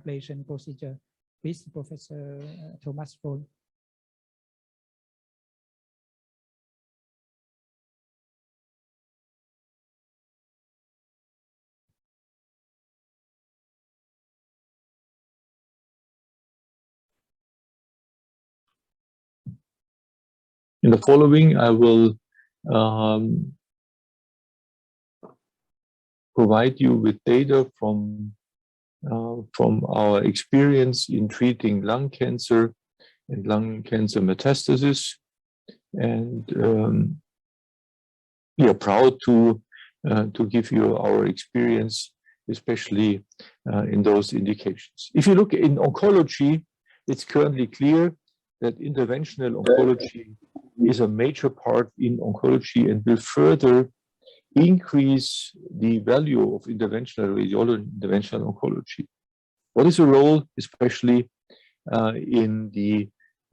ablation procedure. Please, Professor Thomas Frohn. In the following, I will provide you with data from our experience in treating lung cancer and lung cancer metastasis, and we are proud to give you our experience, especially in those indications. If you look in oncology, it's currently clear that interventional oncology is a major part in oncology and will further increase the value of interventional radiology, interventional oncology. What is the role, especially in the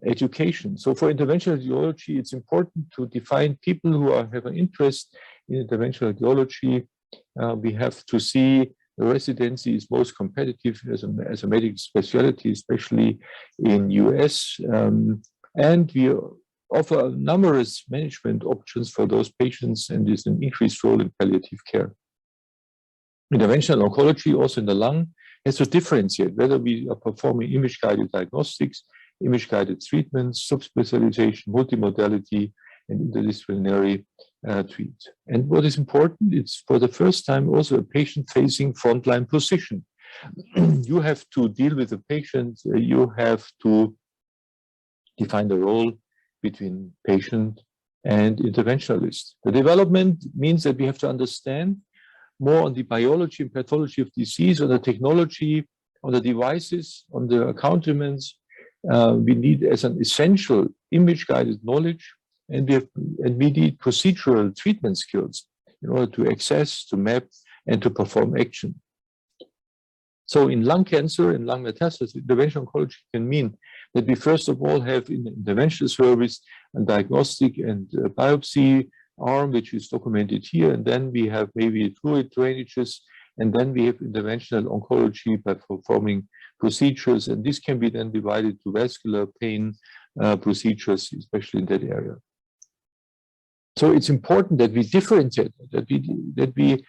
education? So for interventional radiology, it's important to define people who have an interest in interventional radiology. We have to see the residency is most competitive as a medical specialty, especially in US. And we offer numerous management options for those patients, and there's an increased role in palliative care. Interventional oncology, also in the lung, has to differentiate whether we are performing image-guided diagnostics, image-guided treatments, subspecialization, multimodality, and interdisciplinary treat. And what is important, it's for the first time also a patient-facing frontline position. You have to deal with the patient, you have to define the role between patient and interventionalist. The development means that we have to understand more on the biology and pathology of disease, on the technology, on the devices, on the accoutrements. We need as an essential image-guided knowledge, and we need procedural treatment skills in order to access, to map, and to perform action. So in lung cancer and lung metastasis, interventional oncology can mean that we first of all have in the interventional service a diagnostic and biopsy arm, which is documented here, and then we have maybe fluid drainages, and then we have interventional oncology by performing procedures, and this can be then divided to vascular pain procedures, especially in that area. So it's important that we differentiate, that we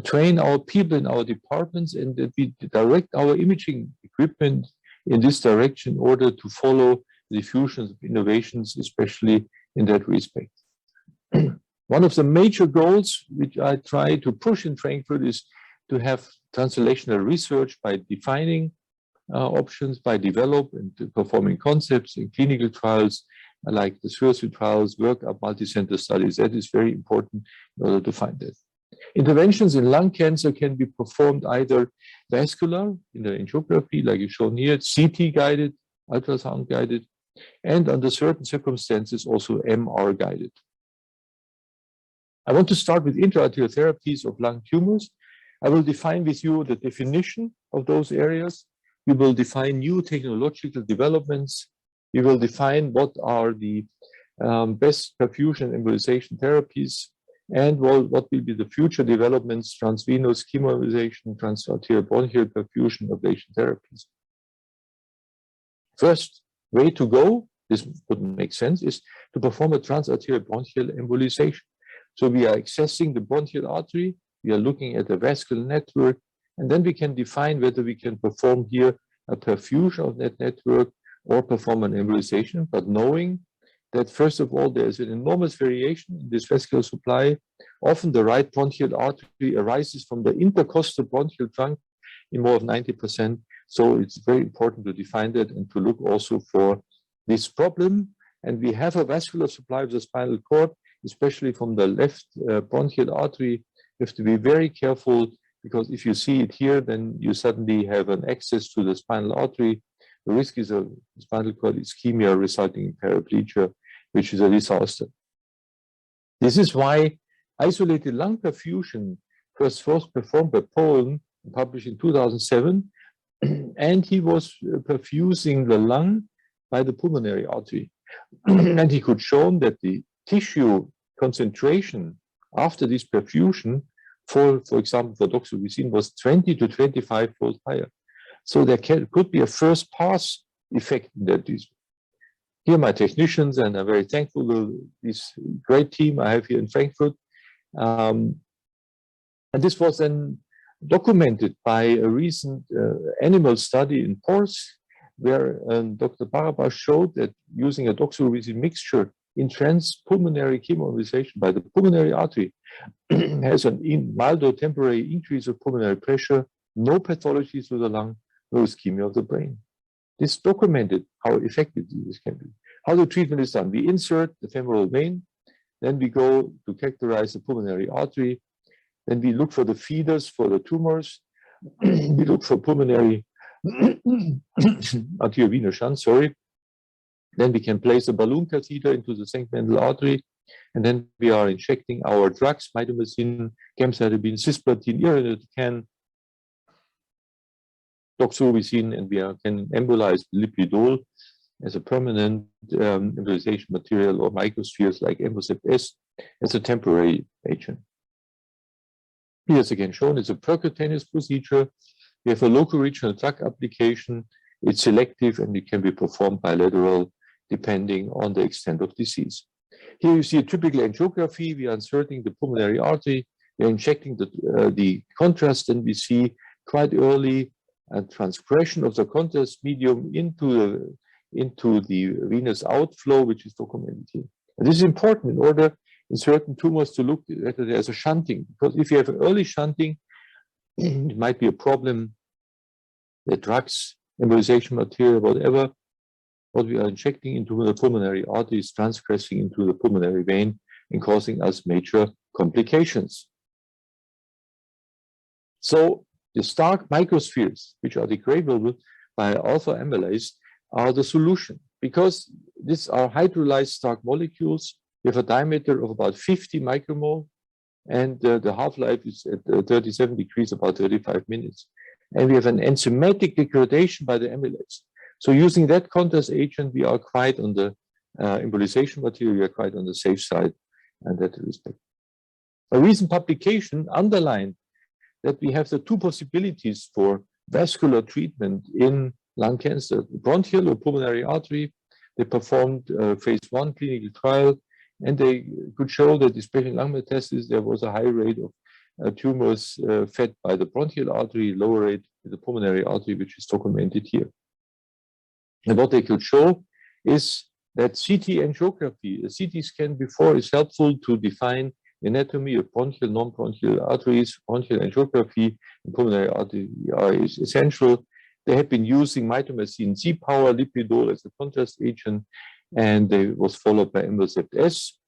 train our people in our departments, and that we direct our imaging equipment in this direction in order to follow the diffusion of innovations, especially in that respect. One of the major goals which I try to push in Frankfurt is to have translational research by defining options, by developing and performing concepts in clinical trials, like the SURSU trials, workup, multi-center studies. That is very important in order to find that. Interventions in lung cancer can be performed either vascular, in the angiography, like it's shown here, CT-guided, ultrasound-guided, and under certain circumstances, also MR-guided. I want to start with intra-arterial therapies of lung tumors. I will define with you the definition of those areas. We will define new technological developments. We will define what are the best perfusion embolization therapies, and what will be the future developments, transvenous chemoembolization, transarterial bronchial perfusion, ablation therapies. First way to go, this wouldn't make sense, is to perform a transarterial bronchial embolization. So we are accessing the bronchial artery, we are looking at the vascular network, and then we can define whether we can perform here a perfusion of that network or perform an embolization, but knowing that first of all, there's an enormous variation in this vascular supply. Often the right bronchial artery arises from the intercostal bronchial trunk in more of 90%. So it's very important to define that and to look also for this problem. And we have a vascular supply of the spinal cord, especially from the left bronchial artery. You have to be very careful, because if you see it here, then you suddenly have an access to the spinal artery. The risk is a spinal cord ischemia resulting in paraplegia, which is a disaster. This is why isolated lung perfusion was first performed by Poland, published in 2007, and he was perfusing the lung by the pulmonary artery. And he could show that the tissue concentration after this perfusion, for example, for doxorubicin, was 20 to 25-fold higher. So there could be a first pass effect in that. Here my technicians, and I'm very thankful to this great team I have here in Frankfurt. And this was then documented by a recent animal study in Ports, where Dr. Barabas showed that using a doxorubicin mixture in transpulmonary chemoembolization by the pulmonary artery has a mild or temporary increase of pulmonary pressure, no pathology through the lung, no ischemia of the brain. This documented how effective this can be. How the treatment is done. We insert the femoral vein, then we go to characterize the pulmonary artery, then we look for the feeders for the tumors, we look for pulmonary arteriovenous shunt, sorry. Then we can place a balloon catheter into the segmental artery, and then we are injecting our drugs, mitomycin, gemcitabine, cisplatin, irinotecan, doxorubicin, and we can embolize lipidol as a permanent embolization material, or microspheres like Embocept S as a temporary agent. Here is again shown, it's a percutaneous procedure. We have a local regional drug application. It's selective and it can be performed bilateral depending on the extent of disease. Here you see a typical angiography. We are inserting the pulmonary artery. We are injecting the contrast, and we see quite early a transgression of the contrast medium into the venous outflow, which is documented here. And this is important in order in certain tumors to look at it as a shunting, because if you have early shunting, it might be a problem. The drugs, embolization material, whatever, what we are injecting into the pulmonary artery is transgressing into the pulmonary vein and causing us major complications. So the Stark microspheres, which are degradable by alpha amylase, are the solution, because these are hydrolyzed Stark molecules with a diameter of about 50 micromole, and the half-life is at 37 degrees, about 35 minutes. And we have an enzymatic degradation by the amylase. So using that contrast agent, we are quite on the embolization material, we are quite on the safe side in that respect. A recent publication underlined that we have the two possibilities for vascular treatment in lung cancer, bronchial or pulmonary artery. They performed a phase 1 clinical trial, and they could show that, especially in lung metastasis, there was a high rate of tumors fed by the bronchial artery, lower rate with the pulmonary artery, which is documented here. And what they could show is that CT angiography, a CT scan before, is helpful to define anatomy of bronchial, non-bronchial arteries. Bronchial angiography and pulmonary artery are essential. They have been using mitomycin Z-power lipidol as a contrast agent, and it was followed by Embocept S.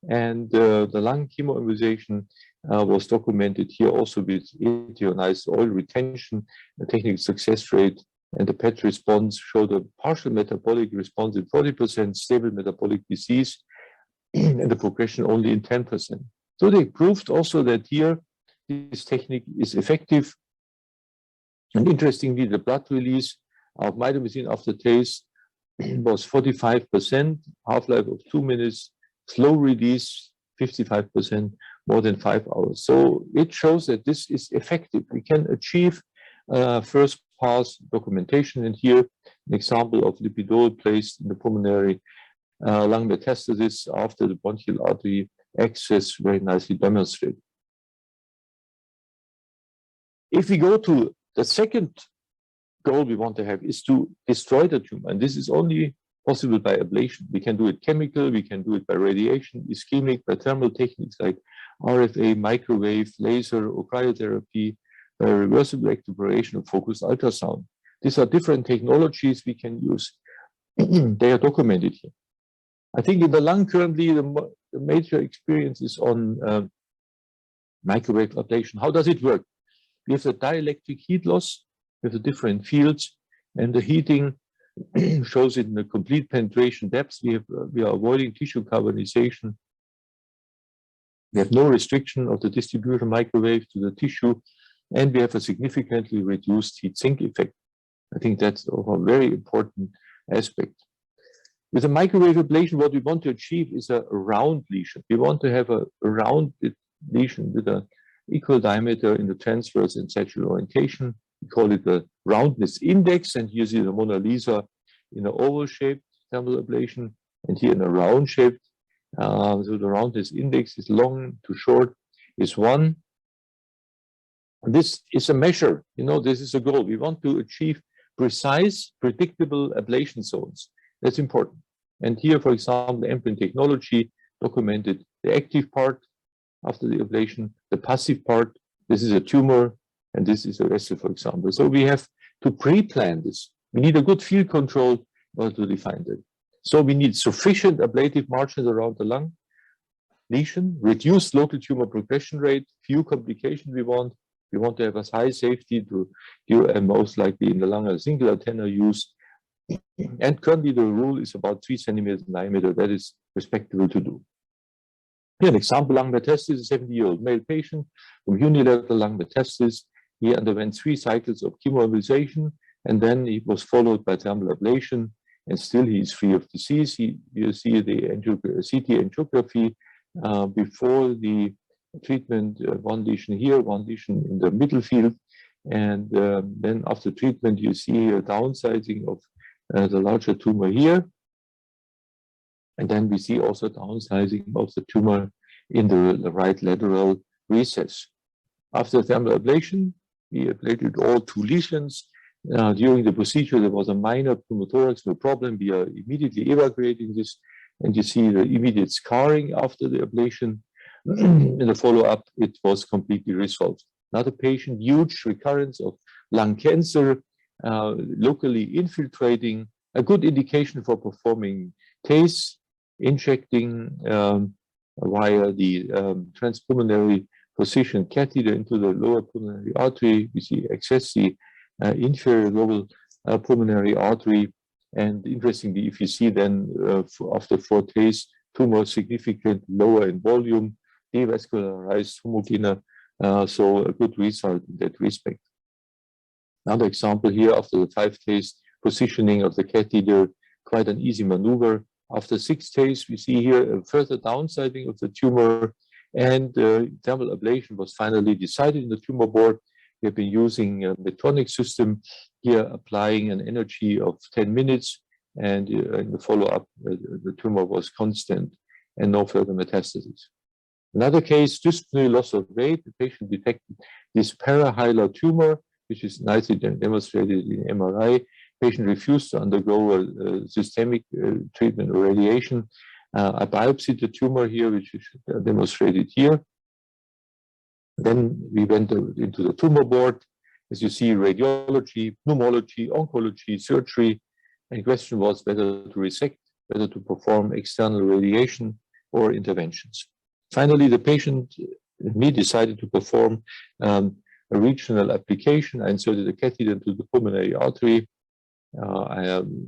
And the lung chemoembolization was documented here also with ionized oil retention, the technical success rate, and the PET response showed a partial metabolic response in 40%, stable metabolic disease, and the progression only in 10%. So they proved also that here this technique is effective. And interestingly, the blood release of mitomycin after taste was 45%, half-life of 2 minutes, slow release 55%, more than 5 hours. So it shows that this is effective. We can achieve first pass documentation, and here an example of lipidol placed in the pulmonary lung metastasis after the bronchial artery access, very nicely demonstrated. If we go to the second goal we want to have is to destroy the tumor, and this is only possible by ablation. We can do it chemical, we can do it by radiation, ischemic, by thermal techniques like RFA, microwave, laser, or cryotherapy, by reversible electroporation or focused ultrasound. These are different technologies we can use. They are documented here. I think in the lung currently, the major experience is on microwave ablation. How does it work? We have the dielectric heat loss with the different fields, and the heating shows it in the complete penetration depths. We are avoiding tissue carbonization. We have no restriction of the distribution microwave to the tissue, and we have a significantly reduced heat sink effect. I think that's a very important aspect. With a microwave ablation, what we want to achieve is a round lesion. We want to have a rounded lesion with an equal diameter in the transverse and sagittal orientation. We call it the roundness index, and here you see the Mona Lisa in an oval-shaped thermal ablation, and here in a round-shaped. So the roundness index is long to short is 1. This is a measure, this is a goal. We want to achieve precise, predictable ablation zones. That's important. And here, for example, the Amplin technology documented the active part after the ablation, the passive part. This is a tumor, and this is a vessel, for example. So we have to pre-plan this. We need a good field control in order to define that. So we need sufficient ablative margins around the lung lesion, reduced local tumor progression rate, few complications we want. We want to have a high safety to do, and most likely in the lung, a single antenna use. And currently the rule is about 3 centimeters in diameter. That is respectable to do. Here, an example, lung metastasis, a 70-year-old male patient from unilateral lung metastasis. He underwent 3 cycles of chemoembolization, and then he was followed by thermal ablation, and still he is free of disease. You see the CT angiography before the treatment, 1 lesion here, 1 lesion in the middle field, and then after treatment, you see a downsizing of the larger tumor here. And then we see also downsizing of the tumor in the right lateral recess. After thermal ablation, we ablated all 2 lesions. During the procedure, there was a minor pneumothorax, no problem. We are immediately evacuating this, and you see the immediate scarring after the ablation. In the follow-up, it was completely resolved. Another patient, huge recurrence of lung cancer, locally infiltrating, a good indication for performing TACE, injecting via the transpulmonary position catheter into the lower pulmonary artery. We see access the inferior lobar pulmonary artery, and interestingly, if you see then after 4 TACE, tumor significant lower in volume, devascularized, homogeneous, so a good result in that respect. Another example here, after the 5 TACE, positioning of the catheter, quite an easy maneuver. After 6 TACE, we see here a further downsizing of the tumor, and thermal ablation was finally decided in the tumor board. We have been using a Medtronic system here, applying an energy of 10 minutes, and in the follow-up, the tumor was constant and no further metastasis. Another case, dyspnea, loss of weight. The patient detected this parahilar tumor, which is nicely demonstrated in MRI. Patient refused to undergo a systemic treatment or radiation. I biopsied the tumor here, which is demonstrated here. Then we went into the tumor board. As you see, radiology, pneumology, oncology, surgery. And the question was whether to resect, whether to perform external radiation or interventions. Finally, the patient and me decided to perform a regional application. I inserted a catheter into the pulmonary artery.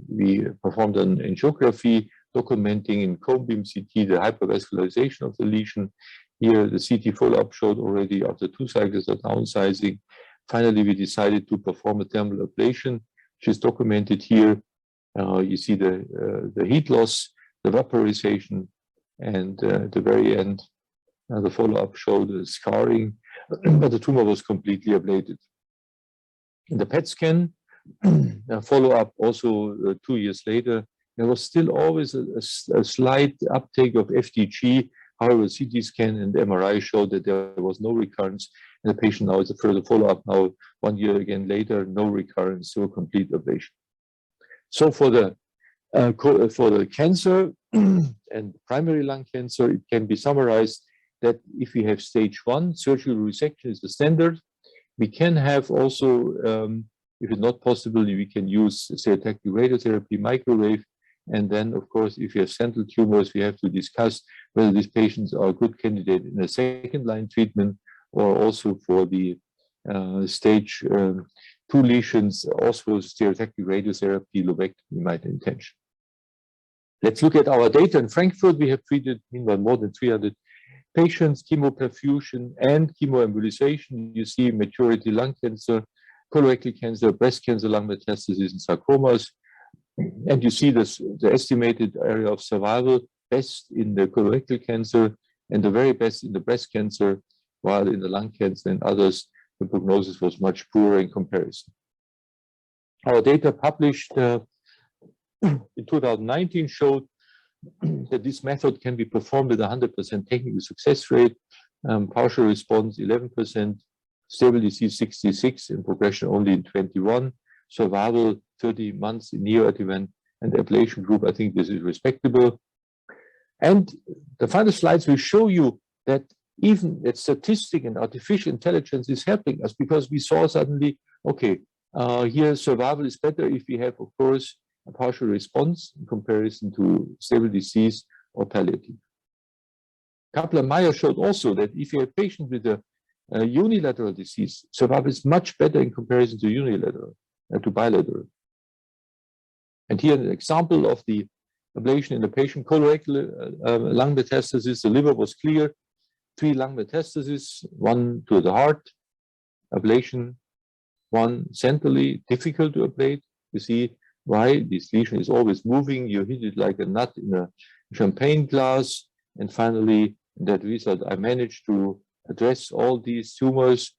We performed an angiography documenting in cone beam CT the hypervascularization of the lesion. Here, the CT follow-up showed already after 2 cycles of downsizing. Finally, we decided to perform a thermal ablation, which is documented here. You see the heat loss, the vaporization, and at the very end, the follow-up showed the scarring, but the tumor was completely ablated. In the PET scan, follow-up also 2 years later, there was still always a slight uptake of FDG. However, CT scan and MRI showed that there was no recurrence, and the patient now is a further follow-up now 1 year again later, no recurrence, so a complete ablation. So for the cancer and primary lung cancer, it can be summarized that if we have stage 1, surgical resection is the standard. We can have also, if it's not possible, we can use stereotactic radiotherapy, microwave. And then, of course, if you have central tumors, we have to discuss whether these patients are a good candidate in a second-line treatment or also for the stage 2 lesions, also stereotactic radiotherapy, lobectomy might intention. Let's look at our data. In Frankfurt, we have treated meanwhile more than 300 patients, chemoperfusion and chemoembolization. You see maturity lung cancer, colorectal cancer, breast cancer, lung metastases, and sarcomas. And you see this, the estimated area of survival, best in the colorectal cancer and the very best in the breast cancer, while in the lung cancer and others, the prognosis was much poorer in comparison. Our data published in 2019 showed that this method can be performed with 100% technical success rate, partial response 11%, stable disease 66, and progression only in 21, survival 30 months in neoadjuvant and ablation group. I think this is respectable. And the final slides will show you that even that statistic and artificial intelligence is helping us, because we saw suddenly, okay, here survival is better if we have, of course, a partial response in comparison to stable disease or palliative. Kaplan-Meier showed also that if you have patients with a unilateral disease, survival is much better in comparison to unilateral, to bilateral. And here an example of the ablation in the patient: colorectal lung metastasis, the liver was clear, 3 lung metastases, 1 to the heart, ablation, 1 centrally, difficult to ablate. You see why this lesion is always moving. You hit it like a nut in a champagne glass. And finally, in that result, I managed to address all these tumors.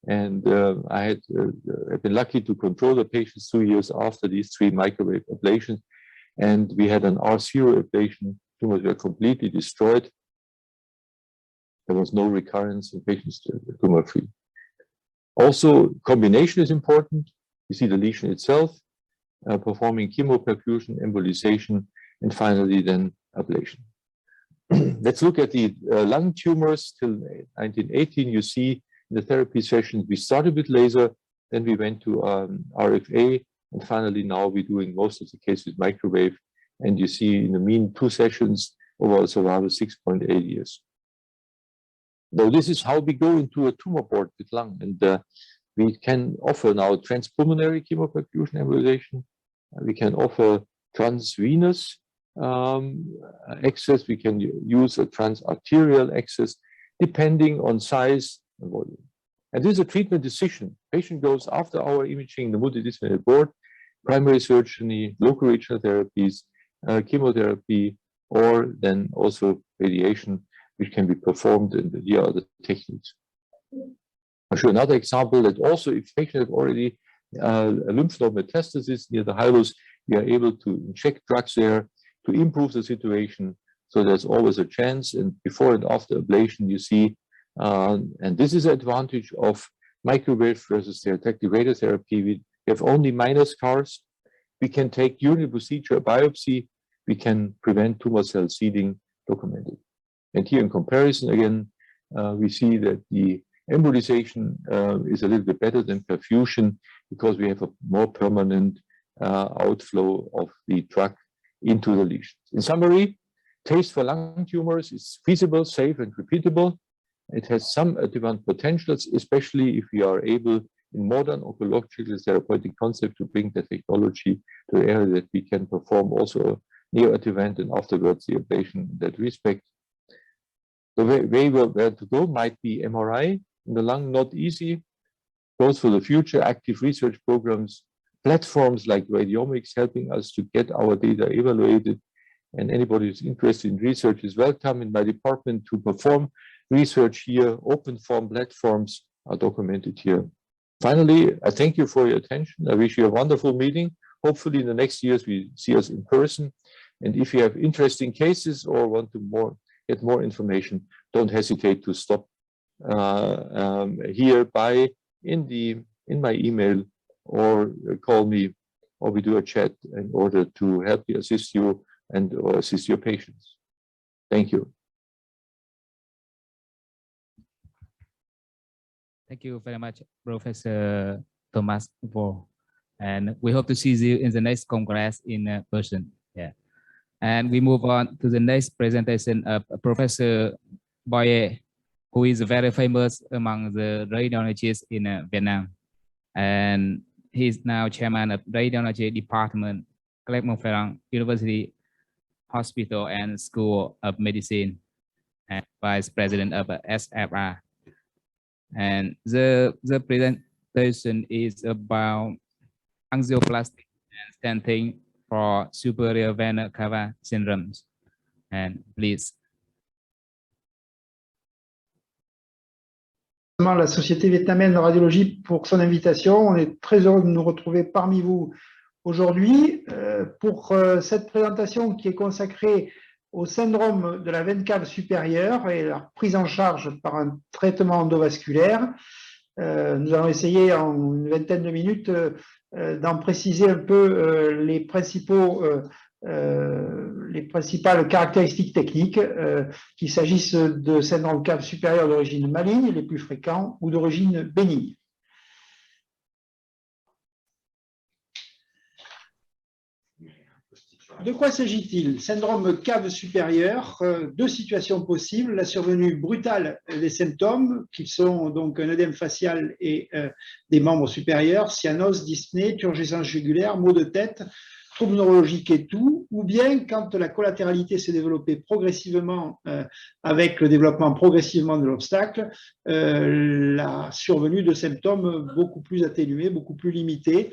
And I've been lucky to control the patients 2 years after these 3 microwave ablations. And we had an R0 ablation. Tumors were completely destroyed. There was no recurrence, and patients were tumor-free. Also, combination is important. You see the lesion itself, performing chemoperfusion, embolization, and finally then ablation. Let's look at the lung tumors till 1918. You see in the therapy sessions, we started with laser, then we went to RFA, and finally now we're doing most of the cases with microwave. And you see in the mean 2 sessions, overall survival 6.8 years. So this is how we go into a tumor board with lung, and we can offer now transpulmonary chemoperfusion embolization. We can offer transvenous access. We can use a transarterial access depending on size and volume. And this is a treatment decision. Patient goes after our imaging, the multidisciplinary board, primary surgery, local regional therapies, chemotherapy, or then also radiation, which can be performed in the other techniques. I'll show another example that also if patients have already a lymph node metastasis near the hilus, we are able to inject drugs there to improve the situation. So there's always a chance. And before and after ablation, you see, and this is the advantage of microwave versus stereotactic radiotherapy. We have only minor scars. We can take during the procedure a biopsy. We can prevent tumor cell seeding documented. And here in comparison, again, we see that the embolization is a little bit better than perfusion because we have a more permanent outflow of the drug into the lesions. In summary, TASTE for lung tumors is feasible, safe, and repeatable. It has some advanced potentials, especially if we are able in modern oncological therapeutic concept to bring the technology to the area that we can perform also neoadjuvant and afterwards the ablation in that respect. The way where to go might be MRI in the lung, not easy. Goes for the future, active research programs, platforms like radiomics helping us to get our data evaluated. And anybody who's interested in research is welcome in my department to perform research here. Open form platforms are documented here. Finally, I thank you for your attention. I wish you a wonderful meeting. Hopefully in the next years we see us in person. And if you have interesting cases or want to get more information, don't hesitate to stop here in my email or call me, or we do a chat in order to help you, assist you, and or assist your patients. Thank you. Thank you very much, Professor Thomas Vo. And we hope to see you in the next Congress in person. Yeah. And we move on to the next presentation of Professor Boye, who is very famous among the radiologists in Vietnam. And he is now chairman of Radiology Department, Clermont-Ferrand University Hospital and School of Medicine, and vice president of SFR. And the presentation is about angioplasty and stenting for superior vena cava syndromes. And please. la Société vietnamienne de radiologie pour son invitation. On est très heureux de nous retrouver parmi vous aujourd'hui pour cette présentation qui est consacrée au syndrome de la veine cave supérieure et la prise en charge par un traitement endovasculaire. Nous allons essayer en une vingtaine de minutes d'en préciser un peu les principales caractéristiques techniques, qu'il s'agisse de syndrome cave supérieur d'origine maligne, les plus fréquents, ou d'origine bénigne. De quoi s'agit-il? Syndrome cave supérieure, deux situations possibles, la survenue brutale des symptômes, qui sont donc un œdème facial et des membres supérieurs, cyanose, dyspnée, turgescence jugulaire, maux de tête, troubles neurologiques et tout, ou bien quand la collatéralité s'est développée progressivement avec le développement progressivement de l'obstacle, la survenue de symptômes beaucoup plus atténués, beaucoup plus limités,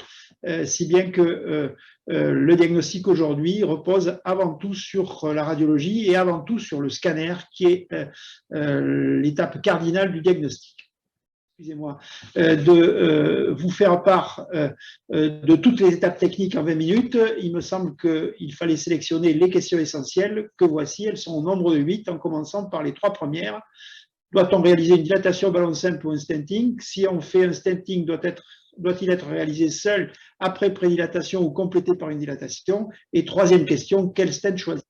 si bien que le diagnostic aujourd'hui repose avant tout sur la radiologie et avant tout sur le scanner qui est l'étape cardinale du diagnostic. Excusez-moi, de vous faire part de toutes les étapes techniques en 20 minutes. Il me semble qu'il fallait sélectionner les questions essentielles que voici. Elles sont au nombre de 8, en commençant par les 3 premières. Doit-on réaliser une dilatation au ballon simple ou un stenting? Si on fait un stenting, doit-il être réalisé seul après prédilatation ou complété par une dilatation? Et troisième question, quel stent choisir?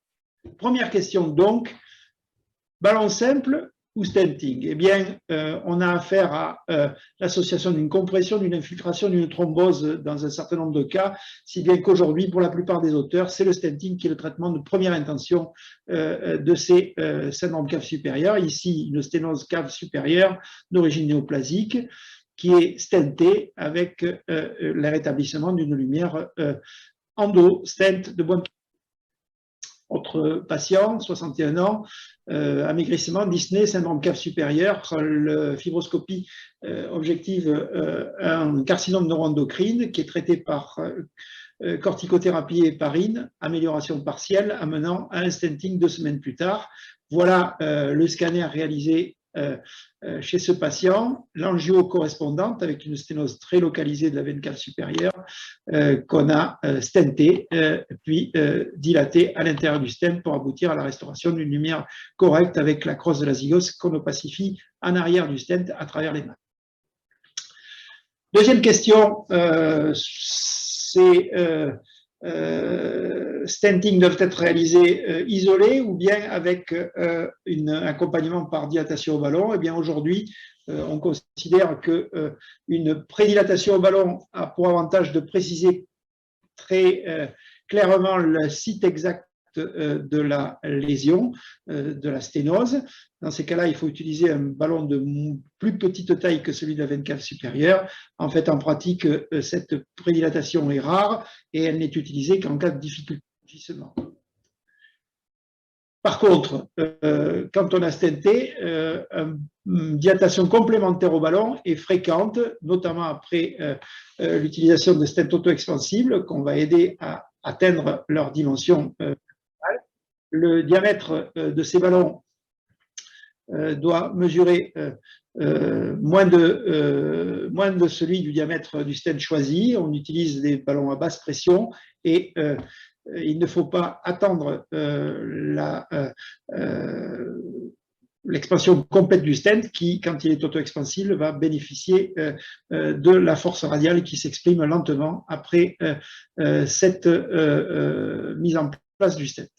Première question donc, ballon simple ou stenting? Eh bien, on a affaire à l'association d'une compression, d'une infiltration, d'une thrombose dans un certain nombre de cas, si bien qu'aujourd'hui, pour la plupart des auteurs, c'est le stenting qui est le traitement de première intention de ces syndromes cave supérieure. Ici, une sténose cave supérieure d'origine néoplasique qui est stentée avec le rétablissement d'une lumière endo-stent de bonne. Autre patient, 61 ans, amaigrissement, dyspnée, syndrome cave supérieure, fibroscopie objective, un carcinome neuroendocrine qui est traité par corticothérapie et héparine, amélioration partielle, amenant à un stenting 2 semaines plus tard. Voilà le scanner réalisé chez ce patient, l'angio correspondante avec une sténose très localisée de la veine cave supérieure qu'on a stenté, puis dilaté à l'intérieur du stent pour aboutir à la restauration d'une lumière correcte avec la crosse de la zygose qu'on opacifie en arrière du stent à travers les mains. Deuxième question, c'est stenting doivent être réalisés isolés ou bien avec un accompagnement par dilatation au ballon. Eh bien aujourd'hui, on considère qu'une prédilatation au ballon a pour avantage de préciser très clairement le site exact de la lésion, de la sténose. Dans ces cas-là, il faut utiliser un ballon de plus petite taille que celui de la veine cave supérieure. En fait, en pratique, cette prédilatation est rare et elle n'est utilisée qu'en cas de difficulté d'enrichissement. Par contre, quand on a stenté, une dilatation complémentaire au ballon est fréquente, notamment après l'utilisation de stents auto-expansibles qu'on va aider à atteindre leur dimension. Le diamètre de ces ballons doit mesurer moins de celui du diamètre du stent choisi. On utilise des ballons à basse pression et il ne faut pas attendre l'expansion complète du stent qui, quand il est auto-expansible, va bénéficier de la force radiale qui s'exprime lentement après cette mise en place du stent.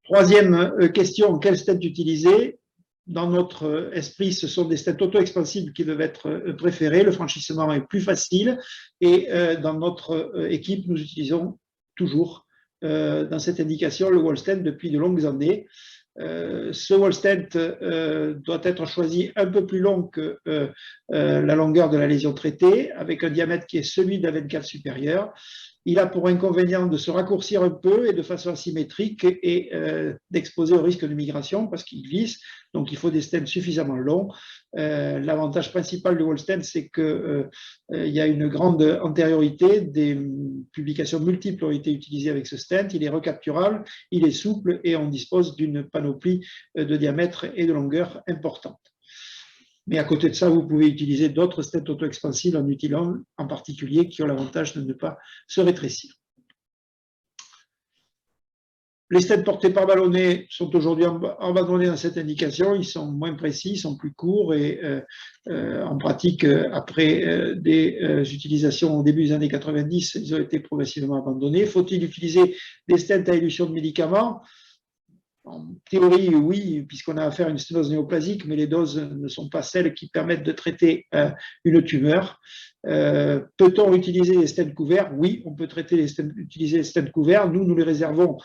Troisième question, quel stent utiliser? Dans notre esprit, ce sont des stents auto-expansibles qui doivent être préférés. Le franchissement est plus facile et dans notre équipe, nous utilisons toujours dans cette indication le wall stent depuis de longues années. Ce wall stent doit être choisi un peu plus long que la longueur de la lésion traitée, avec un diamètre qui est celui de la veine cave supérieure. Il a pour inconvénient de se raccourcir un peu et de façon asymétrique et d'exposer au risque de migration parce qu'il glisse. Donc, il faut des stents suffisamment longs. L'avantage principal du wall stent, c'est qu'il y a une grande antériorité. Des publications multiples ont été utilisées avec ce stent. Il est recapturable, il est souple et on dispose d'une panoplie de diamètre et de longueur importante. Mais à côté de ça, vous pouvez utiliser d'autres stents auto-expansibles en utilant en particulier qui ont l'avantage de ne pas se rétrécir. Les stents portés par ballonnet sont aujourd'hui abandonnés dans cette indication. Ils sont moins précis, ils sont plus courts et en pratique, après des utilisations au début des années 90, ils ont été progressivement abandonnés. Faut-il utiliser des stents à élution de médicaments? En théorie, oui, puisqu'on a affaire à une sténose néoplasique, mais les doses ne sont pas celles qui permettent de traiter une tumeur. Peut-on utiliser les stents couverts? Oui, on peut utiliser les stents couverts. Nous les réservons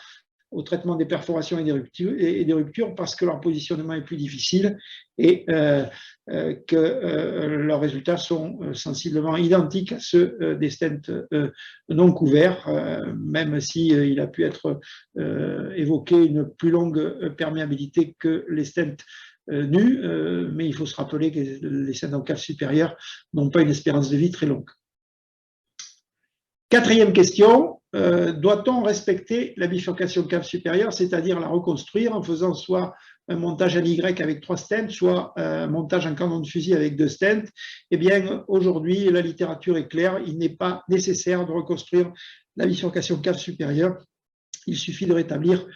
au traitement des perforations et des ruptures parce que leur positionnement est plus difficile et que leurs résultats sont sensiblement identiques à ceux des stents non couverts, même s'il a pu être évoqué une plus longue perméabilité que les stents nus, mais il faut se rappeler que les stents en cave supérieure n'ont pas une espérance de vie très longue. Quatrième question, doit-on respecter la bifurcation cave supérieure, c'est-à-dire la reconstruire en faisant soit un montage en Y avec 3 stents, soit un montage en canon de fusil avec 2 stents? Eh bien, aujourd'hui, la littérature est claire, il n'est pas nécessaire de reconstruire la bifurcation cave supérieure, il suffit de rétablir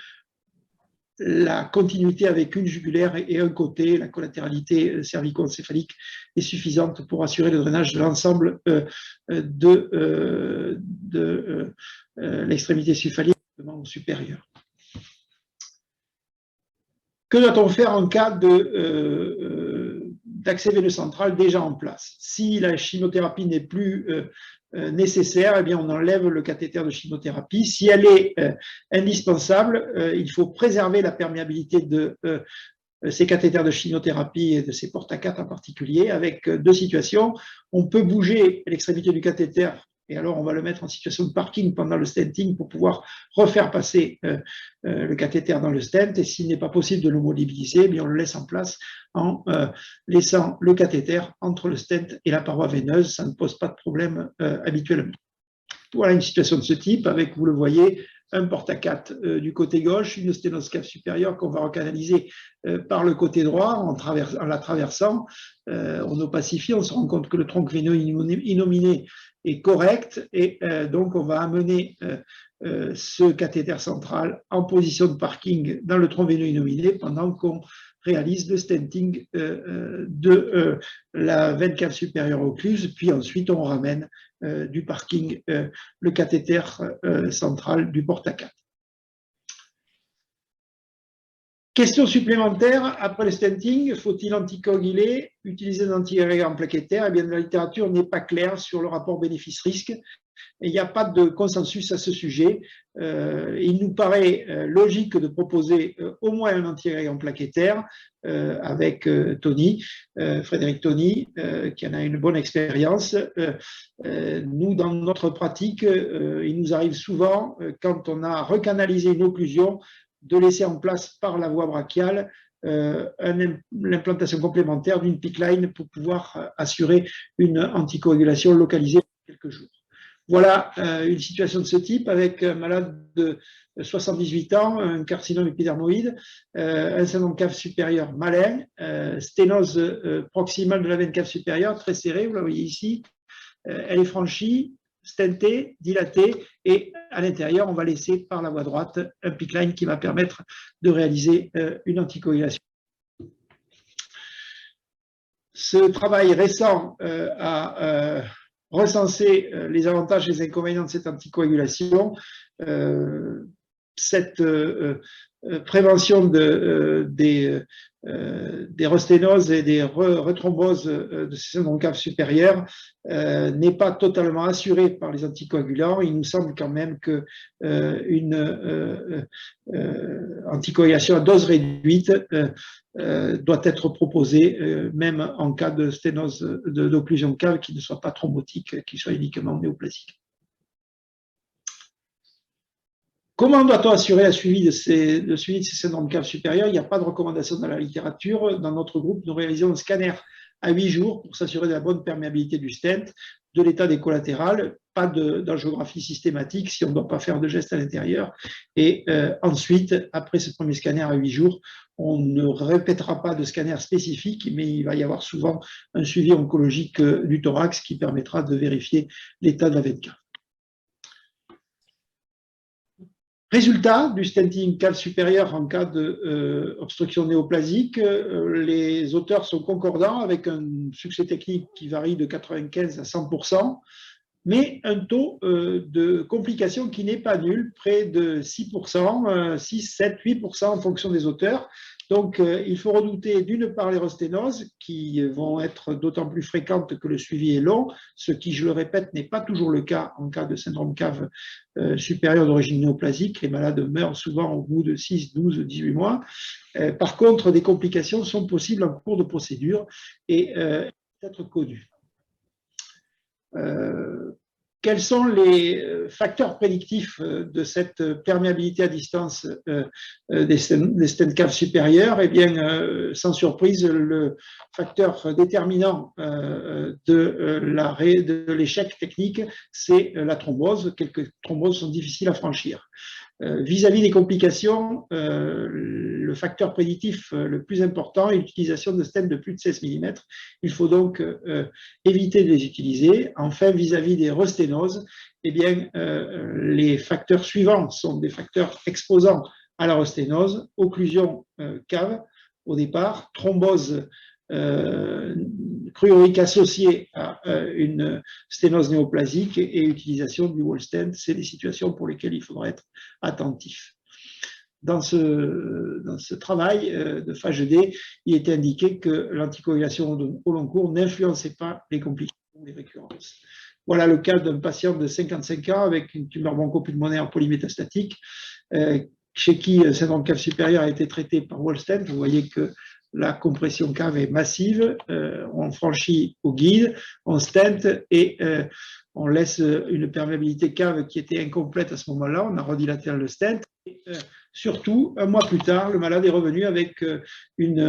la continuité avec une jugulaire et un côté, la collatéralité cervico-encéphalique est suffisante pour assurer le drainage de l'ensemble de l'extrémité cephalique du membre supérieur. Que doit-on faire en cas d'accès veineux central déjà en place? Si la chimiothérapie n'est plus nécessaire, eh bien on enlève le cathéter de chimiothérapie. Si elle est indispensable, il faut préserver la perméabilité de ces cathéters de chimiothérapie et de ces porte à 4 en particulier, avec 2 situations. On peut bouger l'extrémité du cathéter et alors on va le mettre en situation de parking pendant le stenting pour pouvoir refaire passer le cathéter dans le stent, et s'il n'est pas possible de le mobiliser, eh bien on le laisse en place en laissant le cathéter entre le stent et la paroi veineuse. Ça ne pose pas de problème habituellement. Voilà une situation de ce type avec, vous le voyez, un porte à 4 du côté gauche, une sténose cave supérieure qu'on va recanaliser par le côté droit en la traversant. On opacifie, on se rend compte que le tronc veineux innominé est correct et donc on va amener ce cathéter central en position de parking dans le tronc veineux innominé pendant qu'on réalise le stenting de la veine cave supérieure occluse, puis ensuite on ramène du parking le cathéter central du porte à 4. Question supplémentaire, après le stenting, faut-il anticoaguler, utiliser des antiagrégants plaquettaires? Eh bien, la littérature n'est pas claire sur le rapport bénéfice-risque. Il n'y a pas de consensus à ce sujet. Il nous paraît logique de proposer au moins un antiagrégant plaquettaire avec Tony, Frédéric Tony, qui en a une bonne expérience. Nous, dans notre pratique, il nous arrive souvent, quand on a recanalisé une occlusion, de laisser en place par la voie brachiale l'implantation complémentaire d'une PICC line pour pouvoir assurer une anticoagulation localisée pour quelques jours. Voilà une situation de ce type avec un malade de 78 ans, un carcinome épidermoïde, un syndrome cave supérieure malin, sténose proximale de la veine cave supérieure très serrée, vous la voyez ici, elle est franchie, stentée, dilatée, et à l'intérieur, on va laisser par la voie droite un PICC line qui va permettre de réaliser une anticoagulation. Ce travail récent a recensé les avantages et les inconvénients de cette anticoagulation. Cette prévention des resténoses et des rethromboses de ces syndromes cave supérieure n'est pas totalement assurée par les anticoagulants. Il nous semble quand même qu'une anticoagulation à dose réduite doit être proposée, même en cas de sténose d'occlusion cave qui ne soit pas thrombotique, qui soit uniquement néoplasique. Comment doit-on assurer le suivi de ces syndromes cave supérieure? Il n'y a pas de recommandation dans la littérature. Dans notre groupe, nous réalisons un scanner à 8 jours pour s'assurer de la bonne perméabilité du stent, de l'état des collatérales, pas d'angiographie systématique si on ne doit pas faire de geste à l'intérieur. Et ensuite, après ce premier scanner à 8 jours, on ne répétera pas de scanner spécifique, mais il va y avoir souvent un suivi oncologique du thorax qui permettra de vérifier l'état de la veine cave. Résultat du stenting cave supérieur en cas d'obstruction néoplasique, les auteurs sont concordants avec un succès technique qui varie de 95 à 100%, mais un taux de complication qui n'est pas nul, près de 6%, 6, 7, 8% en fonction des auteurs. Donc, il faut redouter d'une part les rosténoses qui vont être d'autant plus fréquentes que le suivi est long, ce qui, je le répète, n'est pas toujours le cas en cas de syndrome cave supérieur d'origine néoplasique. Les malades meurent souvent au bout de 6, 12, 18 mois. Par contre, des complications sont possibles en cours de procédure et être connues. Quels sont les facteurs prédictifs de cette perméabilité à distance des stents caves supérieurs? Eh bien, sans surprise, le facteur déterminant de l'échec technique, c'est la thrombose. Quelques thromboses sont difficiles à franchir. Vis-à-vis des complications, le facteur prédictif le plus important est l'utilisation de stents de plus de 16 mm. Il faut donc éviter de les utiliser. Enfin, vis-à-vis des rosténoses, eh bien, les facteurs suivants sont des facteurs exposants à la rosténose: occlusion cave au départ, thrombose cruorique associée à une sténose néoplasique et utilisation du wall stent. C'est des situations pour lesquelles il faudra être attentif. Dans ce travail de phase D, il était indiqué que l'anticoagulation au long cours n'influençait pas les complications des récurrences. Voilà le cas d'un patient de 55 ans avec une tumeur bronchopulmonaire polymétastatique, chez qui le syndrome cave supérieur a été traité par wall stent. Vous voyez que la compression cave est massive, on franchit au guide, on stent et on laisse une perméabilité cave qui était incomplète à ce moment-là, on a redilaté le stent. Et, surtout, un mois plus tard, le malade est revenu avec une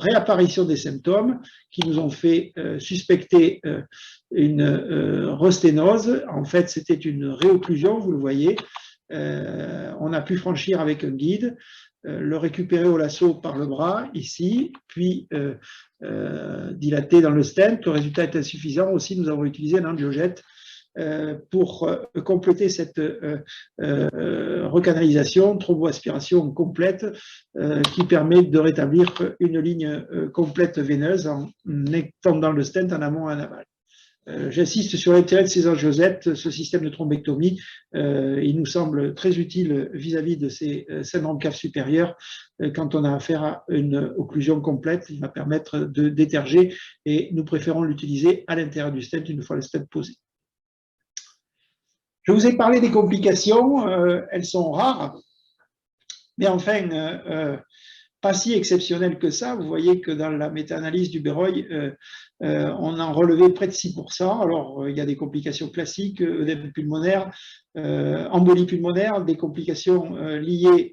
réapparition des symptômes qui nous ont fait suspecter une rosténose. En fait, c'était une réocclusion, vous le voyez. On a pu franchir avec un guide, le récupérer au lasso par le bras, ici, puis dilater dans le stent. Le résultat est insuffisant. Aussi, nous avons utilisé un angiojette pour compléter cette recanalisation, thromboaspiration complète, qui permet de rétablir une ligne complète veineuse en étendant le stent en amont et en aval. J'insiste sur l'intérêt de ces angiosettes, ce système de thrombectomie. Il nous semble très utile vis-à-vis de ces syndromes cave supérieurs quand on a affaire à une occlusion complète. Il va permettre de déterger et nous préférons l'utiliser à l'intérieur du stent une fois le stent posé. Je vous ai parlé des complications, elles sont rares, mais enfin, pas si exceptionnelles que ça. Vous voyez que dans la méta-analyse du Beroy, on en relevait près de 6%. Alors, il y a des complications classiques, œdème pulmonaire, embolie pulmonaire, des complications liées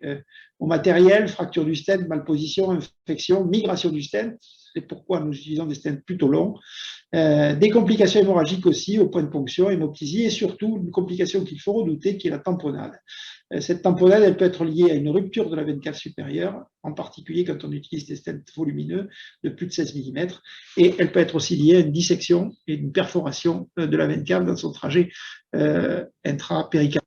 au matériel, fracture du stent, malposition, infection, migration du stent. C'est pourquoi nous utilisons des stents plutôt longs. Des complications hémorragiques aussi, au point de ponction, hémoptysie, et surtout une complication qu'il faut redouter, qui est la tamponnade. Cette tamponnade, elle peut être liée à une rupture de la veine cave supérieure, en particulier quand on utilise des stents volumineux de plus de 16 mm, et elle peut être aussi liée à une dissection et une perforation de la veine cave dans son trajet intra-péricardique.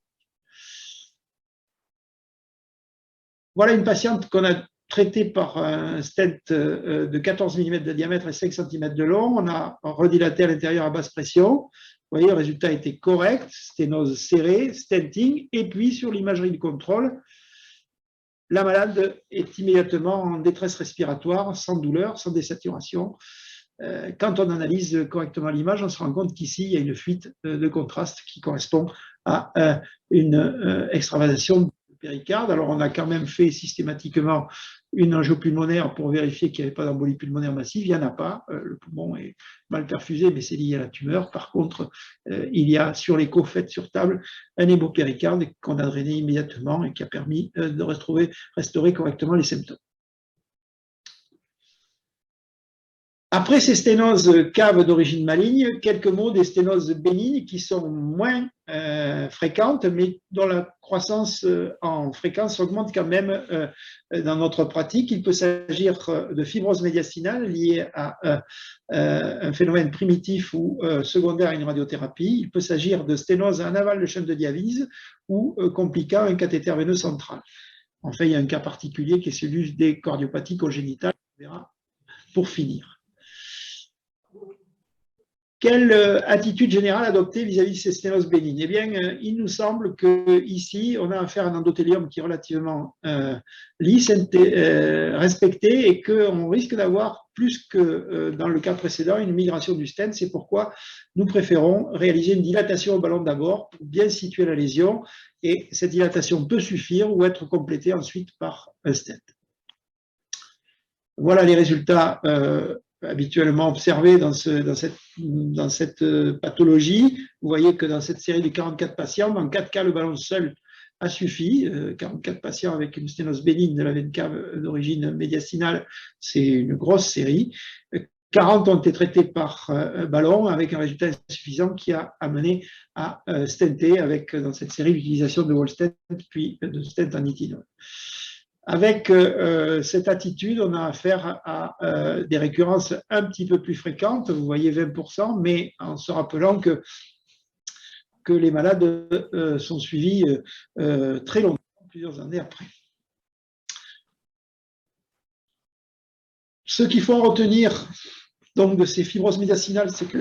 Voilà une patiente qu'on a traitée par un stent de 14 mm de diamètre et 5 cm de long. On a redilaté à l'intérieur à basse pression. Vous voyez, le résultat était correct, sténose serrée, stenting, et puis sur l'imagerie de contrôle, la malade est immédiatement en détresse respiratoire, sans douleur, sans désaturation. Quand on analyse correctement l'image, on se rend compte qu'ici, il y a une fuite de contraste qui correspond à une extravasation du péricarde. Alors, on a quand même fait systématiquement une angiopulmonaire pour vérifier qu'il n'y avait pas d'embolie pulmonaire massive. Il n'y en a pas. Le poumon est mal perfusé, mais c'est lié à la tumeur. Par contre, il y a sur l'écho faite sur table un hémopéricarde qu'on a drainé immédiatement et qui a permis de restaurer correctement les symptômes. Après ces sténoses caves d'origine maligne, quelques mots des sténoses bénignes qui sont moins fréquentes, mais dont la croissance en fréquence augmente quand même dans notre pratique. Il peut s'agir de fibrose médiastinale liée à un phénomène primitif ou secondaire à une radiothérapie. Il peut s'agir de sténose en aval de chaîne de dialyse ou compliquant un cathéter veineux central. Enfin, il y a un cas particulier qui est celui des cardiopathies congénitales, on verra pour finir. Quelle attitude générale adopter vis-à-vis de ces sténoses bénignes? Eh bien, il nous semble qu'ici, on a affaire à un endothélium qui est relativement lisse, respecté, et qu'on risque d'avoir, plus que dans le cas précédent, une migration du stent. C'est pourquoi nous préférons réaliser une dilatation au ballon d'abord pour bien situer la lésion, et cette dilatation peut suffire ou être complétée ensuite par un stent. Voilà les résultats habituellement observés dans cette pathologie. Vous voyez que dans cette série de 44 patients, dans 4 cas, le ballon seul a suffi. 44 patients avec une sténose bénigne de la veine cave d'origine médiastinale, c'est une grosse série. 40 ont été traités par ballon avec un résultat insuffisant qui a amené à stenter avec, dans cette série, l'utilisation de wall stent puis de stent en nitinol. Avec cette attitude, on a affaire à des récurrences un petit peu plus fréquentes, vous voyez 20%, mais en se rappelant que les malades sont suivis très longtemps, plusieurs années après. Ce qu'il faut retenir donc, de ces fibroses médiastinales, c'est que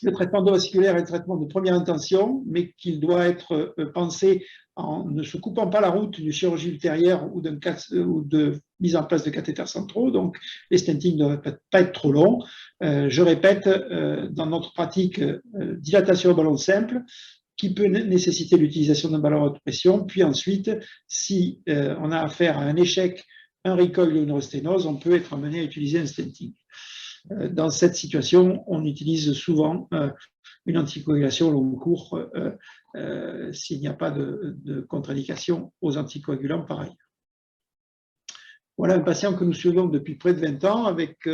le traitement endovasculaire est un traitement de première intention, mais qu'il doit être pensé en ne se coupant pas la route d'une chirurgie ultérieure ou de mise en place de cathéters centraux. Donc, les stentings ne doivent pas être trop longs. Je répète, dans notre pratique, dilatation au ballon simple, qui peut nécessiter l'utilisation d'un ballon à haute pression. Puis ensuite, si on a affaire à un échec, un recoil ou une neurosténose, on peut être amené à utiliser un stenting. Dans cette situation, on utilise souvent une anticoagulation au long cours s'il n'y a pas de contre-indication aux anticoagulants par ailleurs. Voilà un patient que nous suivons depuis près de 20 ans avec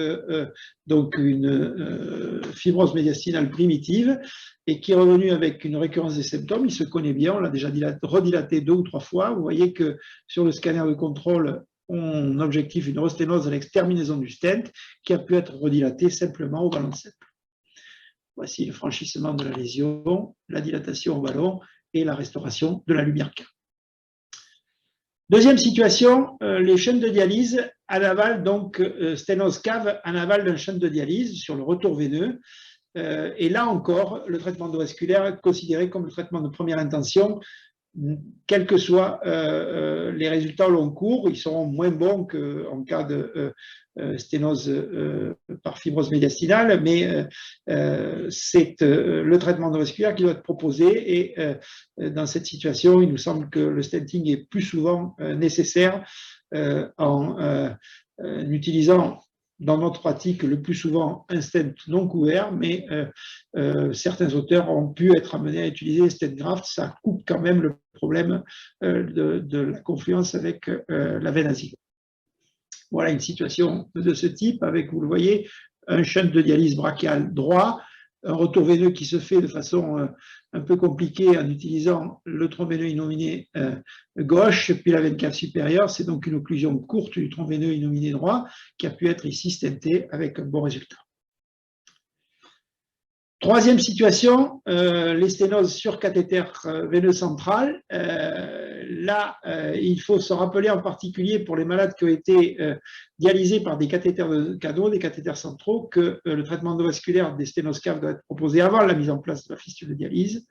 donc une fibrose médiastinale primitive et qui est revenu avec une récurrence des symptômes. Il se connaît bien, on l'a déjà redilaté 2 ou 3 fois. Vous voyez que sur le scanner de contrôle, on objective une neurosténose à l'exterminaison du stent qui a pu être redilaté simplement au ballon simple. Voici le franchissement de la lésion, la dilatation au ballon et la restauration de la lumière cave. Deuxième situation, les chaînes de dialyse à l'aval, donc sténose cave en aval d'un chaîne de dialyse sur le retour veineux. Et là encore, le traitement endovasculaire est considéré comme le traitement de première intention. Quels que soient les résultats au long cours, ils seront moins bons qu'en cas de sténose par fibrose médiastinale, mais c'est le traitement endovasculaire qui doit être proposé et dans cette situation, il nous semble que le stenting est plus souvent nécessaire en utilisant dans notre pratique le plus souvent un stent non couvert, mais certains auteurs ont pu être amenés à utiliser les stent grafts. Ça coupe quand même le problème de la confluence avec la veine azigote. Voilà une situation de ce type avec, vous le voyez, un shunt de dialyse brachial droit, un retour veineux qui se fait de façon un peu compliquée en utilisant le tronc veineux innominé gauche, puis la veine cave supérieure. C'est donc une occlusion courte du tronc veineux innominé droit qui a pu être ici stenté avec un bon résultat. Troisième situation, les sténoses sur cathéter veineux central. Là, il faut se rappeler en particulier pour les malades qui ont été dialysés par des cathéters de canaux, des cathéters centraux, que le traitement endovasculaire des sténoses caves doit être proposé avant la mise en place de la fistule de dialyse.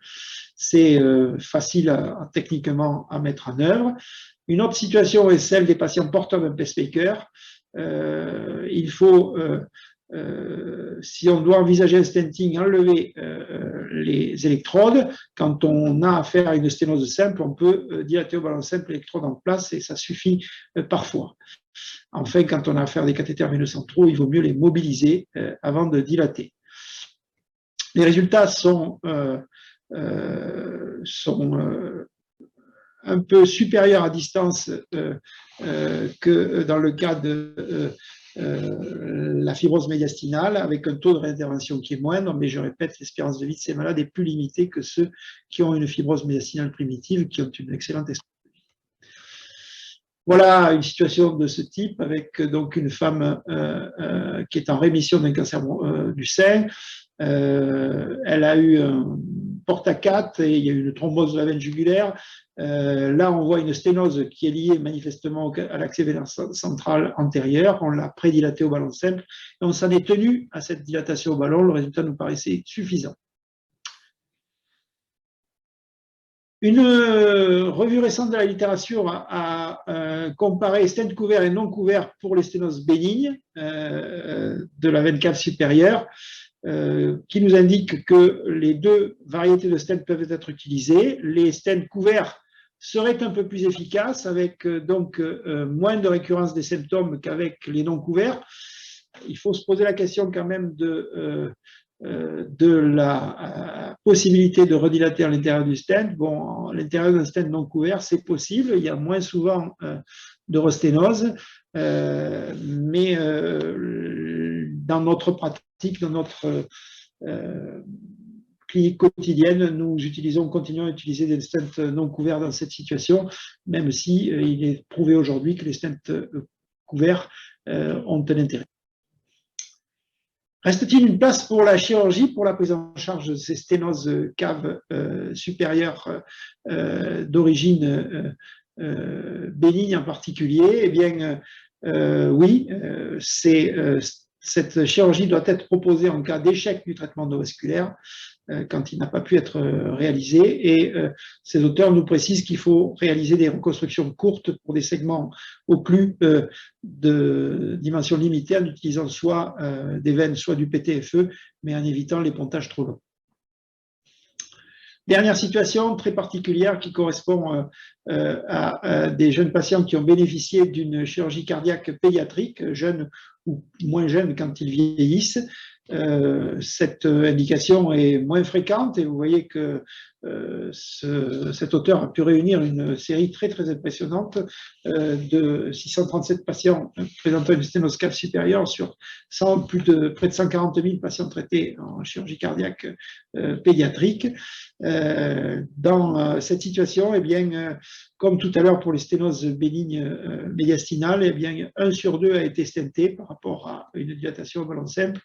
C'est facile techniquement à mettre en œuvre. Une autre situation est celle des patients porteurs d'un pacemaker. Il faut si on doit envisager un stenting, enlever les électrodes. Quand on a affaire à une sténose simple, on peut dilater au ballon simple l'électrode en place et ça suffit parfois. Enfin, quand on a affaire à des cathéters veineux centraux, il vaut mieux les mobiliser avant de dilater. Les résultats sont un peu supérieurs à distance que dans le cas de la fibrose médiastinale avec un taux de réintervention qui est moindre, mais je répète, l'espérance de vie de ces malades est plus limitée que ceux qui ont une fibrose médiastinale primitive, qui ont une excellente espérance de vie. Voilà une situation de ce type avec donc une femme qui est en rémission d'un cancer du sein. Elle a eu un porte-à-4 et il y a eu une thrombose de la veine jugulaire. Là, on voit une sténose qui est liée manifestement à l'accès vénère central antérieur. On l'a prédilatée au ballon simple et on s'en est tenu à cette dilatation au ballon. Le résultat nous paraissait suffisant. Une revue récente de la littérature a comparé stent couvert et non couvert pour les sténoses bénignes de la veine cave supérieure, qui nous indique que les deux variétés de stents peuvent être utilisées. Les stents couverts seraient un peu plus efficaces, avec donc moins de récurrence des symptômes qu'avec les non couverts. Il faut se poser la question quand même de la possibilité de redilater à l'intérieur du stent. Bon, à l'intérieur d'un stent non couvert, c'est possible, il y a moins souvent de resténose, mais dans notre pratique, dans notre clinique quotidienne, nous continuons à utiliser des stents non couverts dans cette situation, même si il est prouvé aujourd'hui que les stents couverts ont un intérêt. Reste-t-il une place pour la chirurgie, pour la prise en charge de ces sténoses caves supérieures d'origine bénigne en particulier? Eh bien, oui, cette chirurgie doit être proposée en cas d'échec du traitement endovasculaire quand il n'a pas pu être réalisé. Et ces auteurs nous précisent qu'il faut réaliser des reconstructions courtes pour des segments occlus de dimension limitée en utilisant soit des veines, soit du PTFE, mais en évitant les pontages trop longs. Dernière situation très particulière qui correspond à des jeunes patients qui ont bénéficié d'une chirurgie cardiaque pédiatrique, jeunes ou moins jeunes quand ils vieillissent. Cette indication est moins fréquente et vous voyez que cet auteur a pu réunir une série très impressionnante de 637 patients présentant une sténose cave supérieure sur près de 140 000 patients traités en chirurgie cardiaque pédiatrique. Dans cette situation, eh bien, comme tout à l'heure pour les sténoses bénignes médiastinales, eh bien, 1 sur 2 a été stenté par rapport à une dilatation au ballon simple.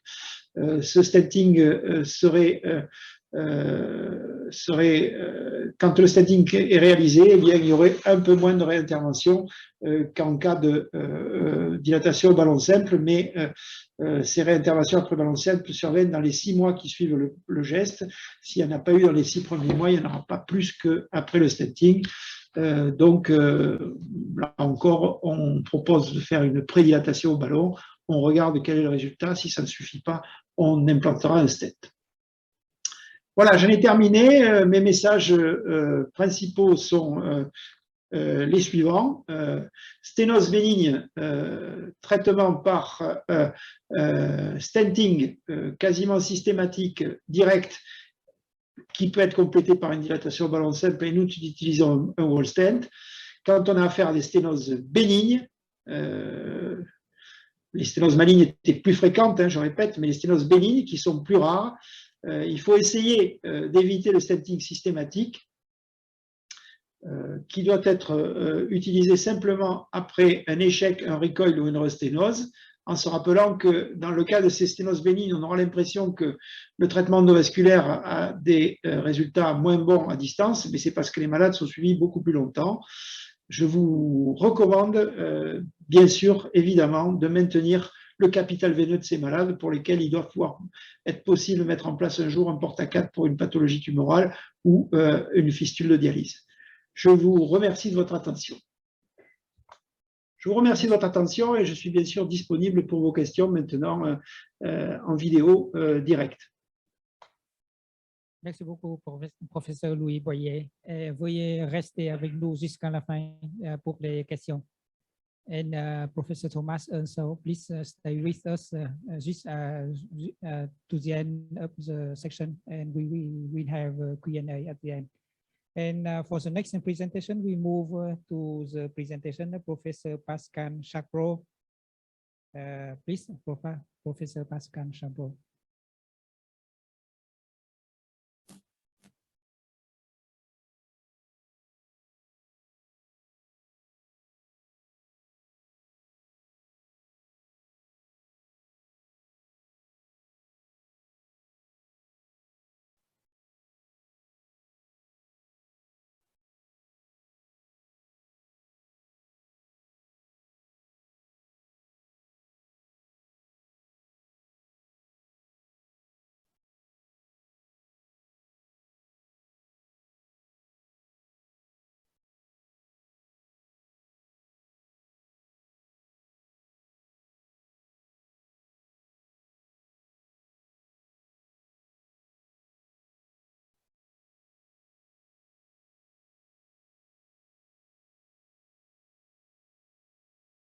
Ce stenting serait quand le stenting est réalisé, eh bien, il y aurait un peu moins de réintervention qu'en cas de dilatation au ballon simple, mais ces réinterventions après ballon simple surviennent dans les 6 mois qui suivent le geste. S'il n'y en a pas eu dans les 6 premiers mois, il n'y en aura pas plus qu'après le stenting. Donc, là encore, on propose de faire une prédilatation au ballon. On regarde quel est le résultat. Si ça ne suffit pas, on implantera un stent. Voilà, j'en ai terminé. Mes messages principaux sont les suivants. Sténose bénigne, traitement par stenting quasiment systématique, direct, qui peut être complété par une dilatation au ballon simple, et nous utilisons un wall stent. Quand on a affaire à des sténoses bénignes, les sténoses malignes étaient plus fréquentes, je répète, mais les sténoses bénignes qui sont plus rares, il faut essayer d'éviter le stenting systématique qui doit être utilisé simplement après un échec, un recoil ou une resténose, en se rappelant que dans le cas de ces sténoses bénignes, on aura l'impression que le traitement endovasculaire a des résultats moins bons à distance, mais c'est parce que les malades sont suivis beaucoup plus longtemps. Je vous recommande, bien sûr, évidemment, de maintenir le capital veineux de ces malades pour lesquels il doit pouvoir être possible de mettre en place un jour un porte-à-4 pour une pathologie tumorale ou une fistule de dialyse. Je vous remercie de votre attention. Je vous remercie de votre attention et je suis bien sûr disponible pour vos questions maintenant en vidéo directe. Merci beaucoup, professeur Louis Boyer. Veuillez rester avec nous jusqu'à la fin pour les questions. And Professor Thomas also, please stay with us just to the end of the section, and we will have a Q&A at the end. And for the next presentation, we move to the presentation of Professor Pascal Chapro. Please, Professor Pascal Champeau.